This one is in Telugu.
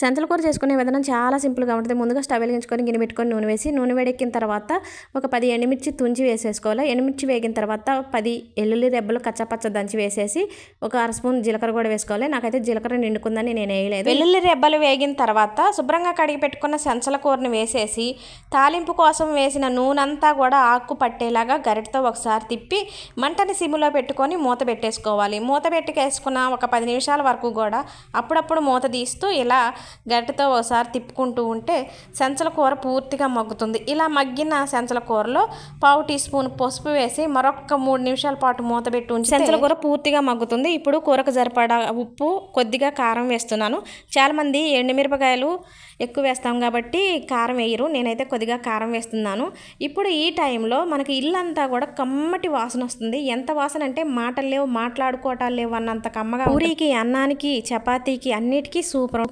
సంతల కూర చేసుకునే విధానం చాలా సింపుల్గా ఉంటుంది. ముందుగా స్టవ్ వెలిగించుకొని గిన్నె పెట్టుకొని నూనె వేసి, నూనె వేడెక్కిన తర్వాత ఒక 10 ఎండుమిర్చి తుంచి వేసేసుకోవాలి. ఎండుమిర్చి వేగిన తర్వాత 10 ఎల్లుల్లి రెబ్బలు కచ్చాపచ్చ దంచి వేసేసి ఒక అర స్పూన్ జీలకర్ర కూడా వేసుకోవాలి. నాకైతే జీలకర్ర నిండుకుందని నేను వేయలేదు. వెల్లుల్లి రెబ్బలు వేగిన తర్వాత శుభ్రంగా కడిగి పెట్టుకున్న సంచల కూరని వేసేసి తాలింపు కోసం వేసిన నూనె అంతా కూడా ఆకు పట్టేలాగా గరిటతో ఒకసారి తిప్పి మంటని సిమ్లో పెట్టుకొని మూత పెట్టేసుకోవాలి. మూత పెట్టుకేసుకున్న ఒక 10 నిమిషాల వరకు కూడా అప్పుడప్పుడు మూత తీస్తూ ఇలా గరిటెతో ఒకసారి తిప్పుకుంటూ ఉంటే సంచల కూర పూర్తిగా మగ్గుతుంది. ఇలా మగ్గిన సంచల కూరలో పావు టీ స్పూన్ పసుపు వేసి మరొక 3 నిమిషాల పాటు మూత పెట్టి ఉంచి సంచల కూర పూర్తిగా మగ్గుతుంది. ఇప్పుడు కూరకు సరిపడా ఉప్పు, కొద్దిగా కారం వేస్తున్నాను. చాలామంది ఎండుమిరపకాయలు ఎక్కువ వేస్తాం కాబట్టి కారం వేయరు. నేనైతే కొద్దిగా కారం వేస్తున్నాను. ఇప్పుడు ఈ టైంలో మనకి ఇల్లంతా కూడా కమ్మటి వాసన వస్తుంది. ఎంత వాసన అంటే మాటలు లేవు, మాట్లాడుకోవటాలు లేవు అన్నంత కమ్మగా. పూరీకి, అన్నానికి, చపాతీకి అన్నిటికీ సూపర్.